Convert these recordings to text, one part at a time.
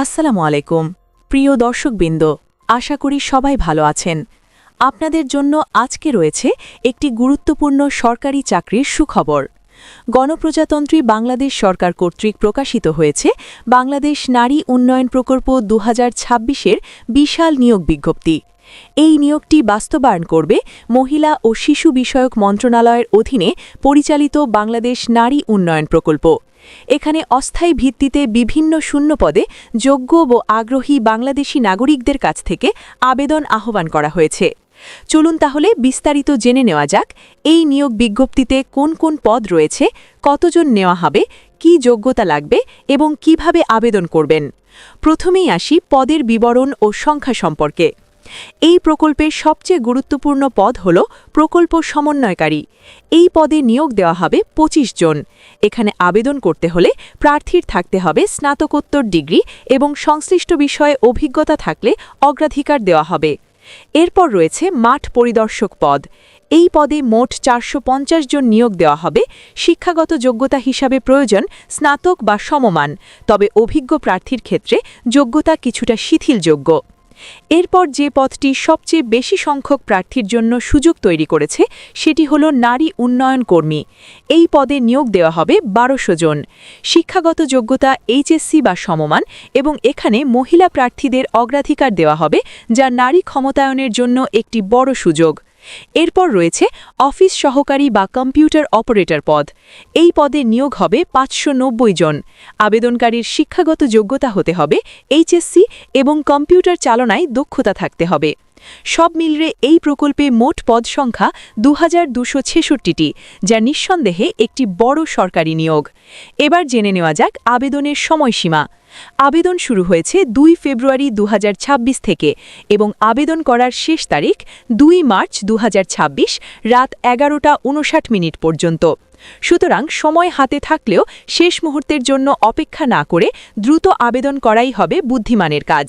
আসসালামু আলাইকুম প্রিয় দর্শকবৃন্দ, আশা করি সবাই ভালো আছেন। আপনাদের জন্য আজকে রয়েছে একটি গুরুত্বপূর্ণ সরকারি চাকরির সুখবর। গণপ্রজাতন্ত্রী বাংলাদেশ সরকার কর্তৃক প্রকাশিত হয়েছে বাংলাদেশ নারী উন্নয়ন প্রকল্প ২০২৬-এর বিশাল নিয়োগ বিজ্ঞপ্তি। এই নিয়োগটি বাস্তবায়ন করবে মহিলা ও শিশু বিষয়ক মন্ত্রণালয়ের অধীনে পরিচালিত বাংলাদেশ নারী উন্নয়ন প্রকল্প। এখানে অস্থায়ী ভিত্তিতে বিভিন্ন শূন্যপদে যোগ্য ও আগ্রহী বাংলাদেশি নাগরিকদের কাছ থেকে আবেদন আহ্বান করা হয়েছে। চলুন তাহলে বিস্তারিত জেনে নেওয়া যাক এই নিয়োগ বিজ্ঞপ্তিতে কোন কোন পদ রয়েছে, কতজন নেওয়া হবে, কী যোগ্যতা লাগবে এবং কিভাবে আবেদন করবেন। প্রথমেই আসি পদের বিবরণ ও সংখ্যা সম্পর্কে। এই প্রকল্পের সবচেয়ে গুরুত্বপূর্ণ পদ হল প্রকল্প সমন্বয়কারী। এই পদে নিয়োগ দেওয়া হবে ২৫ জন। এখানে আবেদন করতে হলে প্রার্থীর থাকতে হবে স্নাতকোত্তর ডিগ্রি এবং সংশ্লিষ্ট বিষয়ে অভিজ্ঞতা থাকলে অগ্রাধিকার দেওয়া হবে। এরপর রয়েছে মাঠ পরিদর্শক পদ। এই পদে মোট ৪৫০ জন নিয়োগ দেওয়া হবে। শিক্ষাগত যোগ্যতা হিসাবে প্রয়োজন স্নাতক বা সমমান, তবে অভিজ্ঞ প্রার্থীর ক্ষেত্রে যোগ্যতা কিছুটা শিথিলযোগ্য। এরপর যে পদটি সবচেয়ে বেশি সংখ্যক প্রার্থীর জন্য সুযোগ তৈরি করেছে সেটি হল নারী উন্নয়ন কর্মী। এই পদে নিয়োগ দেওয়া হবে ১২০০ জন। শিক্ষাগত যোগ্যতা এইচএসসি বা সমমান এবং এখানে মহিলা প্রার্থীদের অগ্রাধিকার দেওয়া হবে, যা নারী ক্ষমতায়নের জন্য একটি বড় সুযোগ। এরপর রয়েছে অফিস সহকারী বা কম্পিউটার অপারেটর পদ। এই পদে নিয়োগ হবে ৫৯০ জন। আবেদনকারীর শিক্ষাগত যোগ্যতা হতে হবে এইচএসসি এবং কম্পিউটার চালনায় দক্ষতা থাকতে হবে। সব মিলিয়ে এই প্রকল্পে মোট পদ সংখ্যা ২২৬৬টি, যা নিঃসন্দেহে একটি বড় সরকারি নিয়োগ। এবার জেনে নেওয়া যাক আবেদনের সময়সীমা। আবেদন শুরু হয়েছে ২ ফেব্রুয়ারি ২০২৬ থেকে এবং আবেদন করার শেষ তারিখ ২ মার্চ ২০২৬ রাত ১১টা ৫৯ পর্যন্ত। সুতরাং সময় হাতে থাকলেও শেষ মুহূর্তের জন্য অপেক্ষা না করে দ্রুত আবেদন করাই হবে বুদ্ধিমানের কাজ।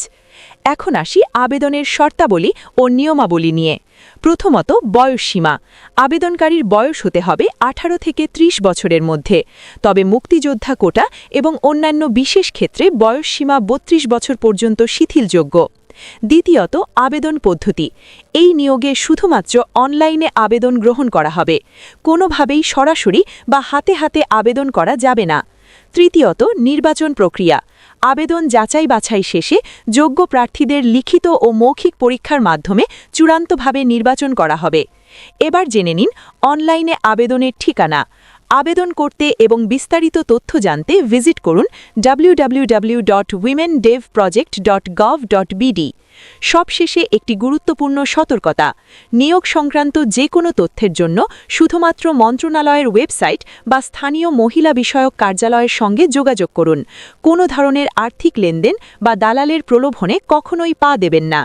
এখন আসি আবেদনের শর্তাবলী ও নিয়মাবলী নিয়ে। প্রথমত, বয়সসীমা। আবেদনকারীর বয়স হতে হবে ১৮ থেকে ৩০ বছরের মধ্যে, তবে মুক্তিযোদ্ধা কোটা এবং অন্যান্য বিশেষ ক্ষেত্রে বয়সসীমা ৩২ বছর পর্যন্ত শিথিলযোগ্য। দ্বিতীয়ত, আবেদন পদ্ধতি। এই নিয়োগে শুধুমাত্র অনলাইনে আবেদন গ্রহণ করা হবে। কোনোভাবেই সরাসরি বা হাতে হাতে আবেদন করা যাবে না। তৃতীয়ত, নির্বাচন প্রক্রিয়া। আবেদন যাচাই বাছাই শেষে যোগ্য প্রার্থীদের লিখিত ও মৌখিক পরীক্ষার মাধ্যমে চূড়ান্তভাবে নির্বাচন করা হবে। এবার জেনে নিন অনলাইনে আবেদনের ঠিকানা। আবেদন করতে এবং বিস্তারিত তথ্য জানতে ভিজিট করুন www.womendevproject.gov.bd। সবশেষে একটি গুরুত্বপূর্ণ সতর্কতা। নিয়োগ সংক্রান্ত যে কোনো তথ্যের জন্য শুধুমাত্র মন্ত্রণালয়ের ওয়েবসাইট বা স্থানীয় মহিলা বিষয়ক কার্যালয়ের সঙ্গে যোগাযোগ করুন। কোনো ধরনের আর্থিক লেনদেন বা দালালের প্রলোভনে কখনোই পা দেবেন না।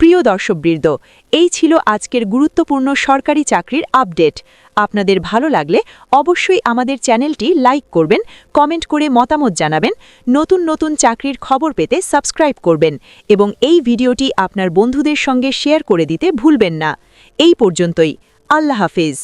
প্রিয় দর্শকবৃন্দ, এই ছিল আজকের গুরুত্বপূর্ণ সরকারি চাকরির আপডেট। আপনাদের ভালো লাগলে অবশ্যই আমাদের চ্যানেলটি লাইক করবেন, কমেন্ট করে মতামত জানাবেন, নতুন নতুন চাকরির খবর পেতে সাবস্ক্রাইব করবেন এবং এই ভিডিওটি আপনার বন্ধুদের সঙ্গে শেয়ার করে দিতে ভুলবেন না। এই পর্যন্তই। আল্লাহ হাফেজ।